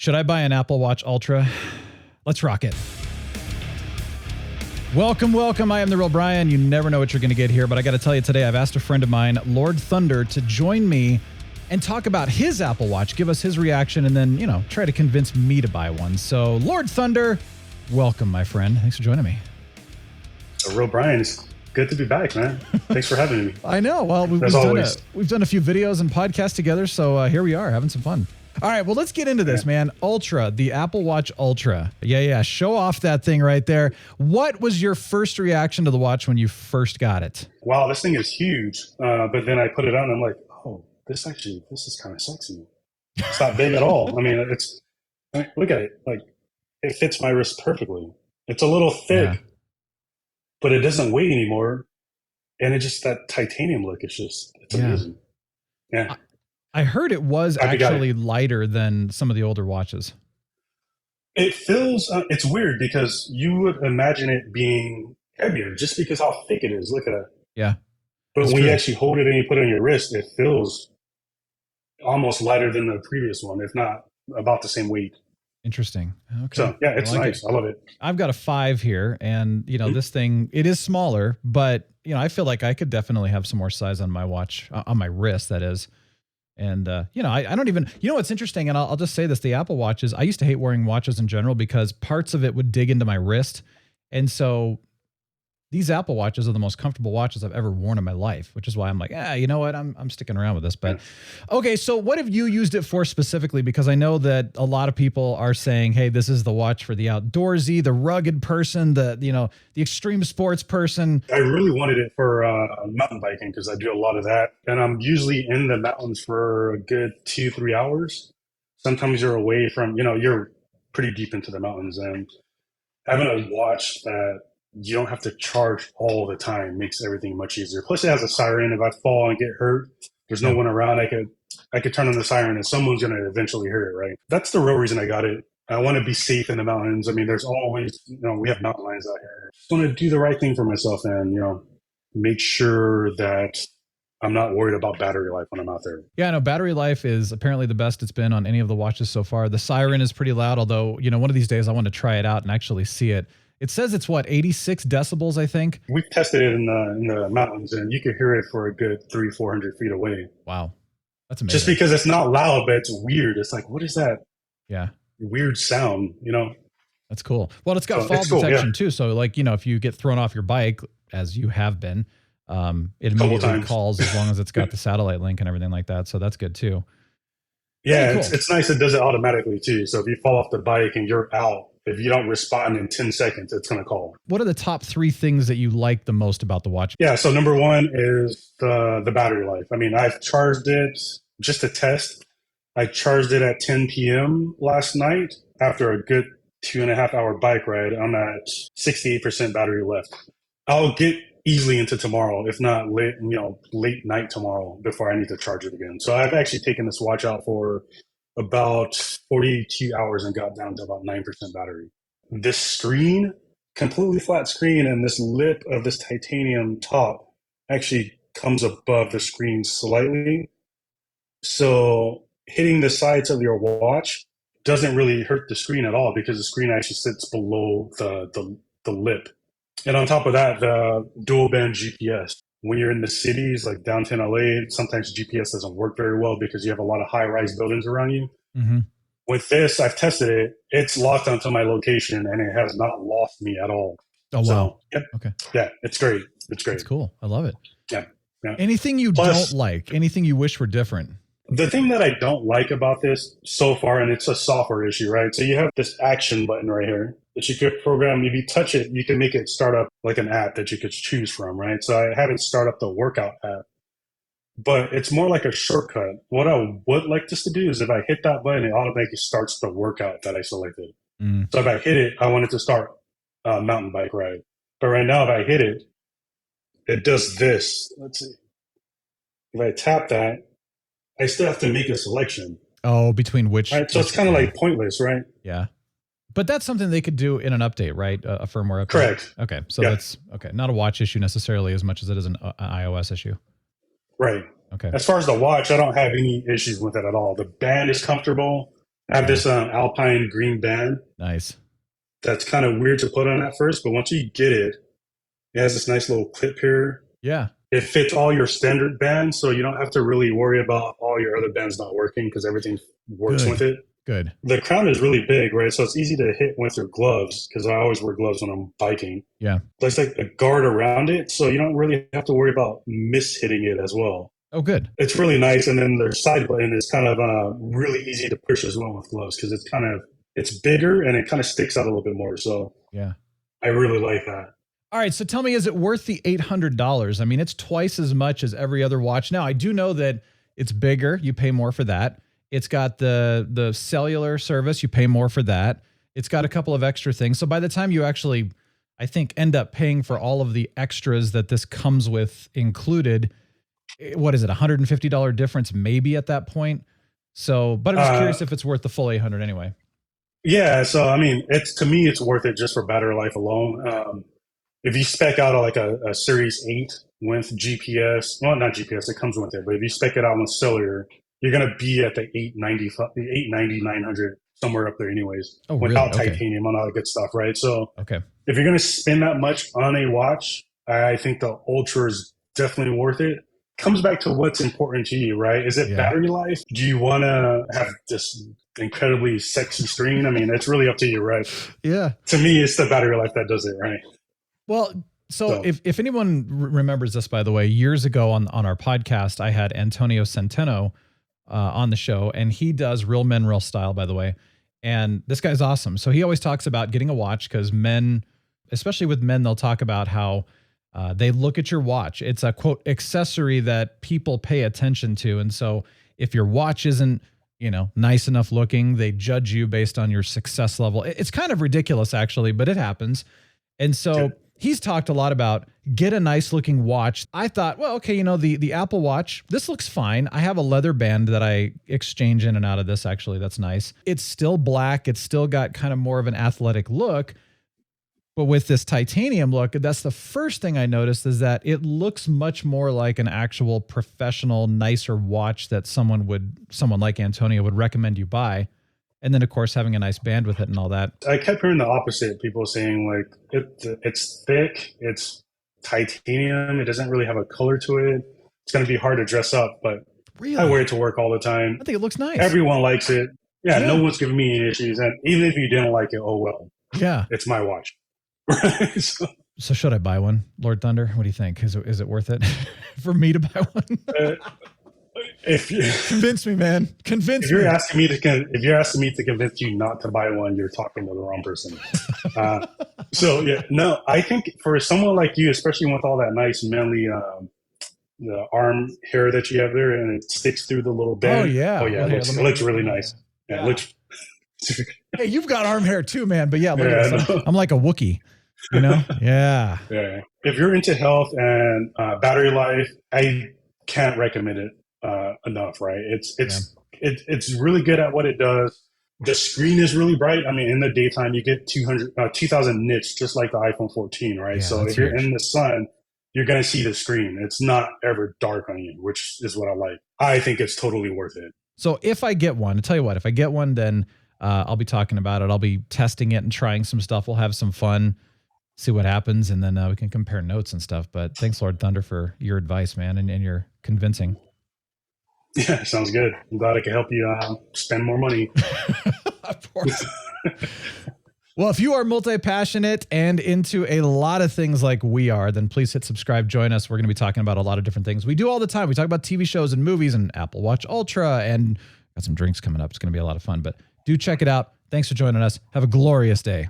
Should I buy an Apple Watch Ultra? Let's rock it. Welcome, welcome. I am the Real Brian. You never know what you're going to get here, but I got to tell you today, I've asked a friend of mine, Lord Thunder, to join me and talk about his Apple Watch, give us his reaction, and then, try to convince me to buy one. So, Lord Thunder, welcome, my friend. Thanks for joining me. So, Real Brian, it's good to be back, man. Thanks for having me. I know. Well, we've done a few videos and podcasts together, so here we are having some fun. All right, well, let's get into this, man. Ultra, the Apple Watch Ultra. Yeah. Show off that thing right there. What was your first reaction to the watch when you first got it? Wow, this thing is huge. But then I put it on and I'm like, oh, this is kind of sexy. It's not big at all. I mean, look at it. Like, it fits my wrist perfectly. It's a little thick, but it doesn't weigh anymore. And it's just that titanium look. It's amazing. Yeah. I heard it was actually lighter than some of the older watches. It feels, it's weird because you would imagine it being heavier just because how thick it is. Look at it. Yeah. But when you actually hold it and you put it on your wrist, it feels almost lighter than the previous one, if not about the same weight. Interesting. Okay. So yeah, it's nice. I love it. I've got a 5 here, and this thing, it is smaller, but I feel like I could definitely have some more size on my watch, on my wrist, that is. And, I don't even, what's interesting, and I'll just say this, the Apple Watches, I used to hate wearing watches in general because parts of it would dig into my wrist. And so these Apple Watches are the most comfortable watches I've ever worn in my life, which is why I'm like, you know what, I'm sticking around with this. But okay, so what have you used it for specifically? Because I know that a lot of people are saying, hey, this is the watch for the outdoorsy, the rugged person, the extreme sports person. I really wanted it for mountain biking because I do a lot of that. And I'm usually in the mountains for a good 2-3 hours. Sometimes you're away from, you're pretty deep into the mountains, and having a watch that you don't have to charge all the time makes everything much easier. Plus, it has a siren. If I fall and get hurt, there's no one around. I could turn on the siren and someone's going to eventually hear it, right? That's the real reason I got it. I want to be safe in the mountains. I mean, there's always, we have mountain lions out here. I just want to do the right thing for myself and, make sure that I'm not worried about battery life when I'm out there. Yeah, no, battery life is apparently the best it's been on any of the watches so far. The siren is pretty loud, although, one of these days I want to try it out and actually see it. It says it's 86 decibels, I think. We've tested it in the mountains, and you can hear it for a good 300-400 feet away. Wow. That's amazing. Just because it's not loud, but it's weird. It's like, what is that? Yeah. Weird sound, That's cool. Well, it's got fall detection too. So like, if you get thrown off your bike, as you have been, it immediately calls as long as it's got the satellite link and everything like that. So that's good too. Yeah, cool. It's nice. It does it automatically too. So if you fall off the bike and you're out, if you don't respond in 10 seconds, it's going to call. What are the top 3 things that you like the most about the watch? Yeah, so number 1 is the battery life. I mean, I've charged it just to test. I charged it at 10 p.m. last night after a good 2.5 hour bike ride. I'm at 68% battery left. I'll get easily into tomorrow, if not late night tomorrow before I need to charge it again. So I've actually taken this watch out for about 42 hours and got down to about 9% battery. This screen, completely flat screen, and this lip of this titanium top actually comes above the screen slightly. So hitting the sides of your watch doesn't really hurt the screen at all because the screen actually sits below the lip. And on top of that, the dual band GPS. When you're in the cities like downtown LA, sometimes GPS doesn't work very well because you have a lot of high-rise buildings around you. Mm-hmm. With this, I've tested it. It's locked onto my location, and it has not lost me at all. Oh, wow. Yep. Okay. Yeah, it's great. It's great. It's cool. I love it. Yeah. Anything you don't like? Anything you wish were different? The thing that I don't like about this so far, and it's a software issue, right? So you have this action button right here that you could program. If you touch it, you can make it start up like an app that you could choose from, right? So I haven't start up the workout app, but it's more like a shortcut. What I would like this to do is if I hit that button, it automatically starts the workout that I selected. So if I hit it, I want it to start a mountain bike ride. But right now, if I hit it, it does this. Let's see. If I tap that, I still have to make a selection. Oh, between which? Right, so it's kind of like pointless, right? Yeah. But that's something they could do in an update, right? A firmware update. Correct. Okay. So that's okay. Not a watch issue necessarily as much as it is an iOS issue. Right. Okay. As far as the watch, I don't have any issues with it at all. The band is comfortable. I have this Alpine green band Nice. that's kind of weird to put on at first, but once you get it, it has this nice little clip here. Yeah. It fits all your standard bands, so you don't have to really worry about all your other bands not working because everything works with it. Good. The crown is really big, right? So it's easy to hit with your gloves because I always wear gloves when I'm biking. Yeah. There's like a guard around it, so you don't really have to worry about mishitting it as well. Oh, good. It's really nice, and then the side button is kind of really easy to push as well with gloves because it's bigger and it kind of sticks out a little bit more. So yeah, I really like that. All right, so tell me, is it worth the $800? I mean, it's twice as much as every other watch. Now, I do know that it's bigger. You pay more for that. It's got the cellular service. You pay more for that. It's got a couple of extra things. So by the time you actually, I think, end up paying for all of the extras that this comes with included, what is it, $150 difference maybe at that point? So, but I'm just curious if it's worth the full 800 anyway. Yeah, so I mean, to me, it's worth it just for battery life alone. If you spec out like a Series 8 with GPS, well, not GPS, it comes with it, but if you spec it out with cellular, you're going to be at the 890, 900, somewhere up there anyways, without titanium and all that good stuff, right? So if you're going to spend that much on a watch, I think the Ultra is definitely worth it. Comes back to what's important to you, right? Is it battery life? Do you want to have this incredibly sexy screen? I mean, it's really up to you, right? Yeah. To me, it's the battery life that does it, right? Well, so if anyone remembers this, by the way, years ago on our podcast, I had Antonio Centeno on the show, and he does Real Men, Real Style, by the way. And this guy's awesome. So he always talks about getting a watch because men, especially with men, they'll talk about how they look at your watch. It's a, quote, accessory that people pay attention to. And so if your watch isn't, nice enough looking, they judge you based on your success level. It's kind of ridiculous, actually, but it happens. And so he's talked a lot about get a nice looking watch. I thought, well, okay, the Apple Watch, this looks fine. I have a leather band that I exchange in and out of this, actually. That's nice. It's still black. It's still got kind of more of an athletic look. But with this titanium look, that's the first thing I noticed is that it looks much more like an actual professional, nicer watch that someone like Antonio would recommend you buy. And then, of course, having a nice band with it and all that. I kept hearing the opposite. People saying, like, it's thick, it's titanium, it doesn't really have a color to it. It's going to be hard to dress up, but really? I wear it to work all the time. I think it looks nice. Everyone likes it. Yeah, no one's giving me any issues. And even if you didn't like it, oh, well. Yeah. It's my watch. So should I buy one, Lord Thunder? What do you think? Is it worth it for me to buy one? If you convince me, man, convince me. If you're asking me to convince you not to buy one, you're talking to the wrong person. I think for someone like you, especially with all that nice manly the arm hair that you have there, and it sticks through the little band. It looks really nice. Yeah. It looks. Hey, you've got arm hair too, man. But yeah, look at this. I'm like a Wookiee. Yeah. If you're into health and battery life, I can't recommend it enough. Right? It's really good at what it does. The screen is really bright. I mean, in the daytime, you get 2,000 nits, just like the iPhone 14. Right? Yeah, so if you're in the sun, you're gonna see the screen. It's not ever dark on you, which is what I like. I think it's totally worth it. So if I get one, I'll tell you what. If I get one, then I'll be talking about it. I'll be testing it and trying some stuff. We'll have some fun. See what happens, and then we can compare notes and stuff. But thanks, Lord Thunder, for your advice, man, and your convincing. Yeah, sounds good. I'm glad I can help you spend more money. Of course. Well, if you are multi-passionate and into a lot of things like we are, then please hit subscribe. Join us. We're going to be talking about a lot of different things. We do all the time. We talk about TV shows and movies and Apple Watch Ultra, and got some drinks coming up. It's going to be a lot of fun, but do check it out. Thanks for joining us. Have a glorious day.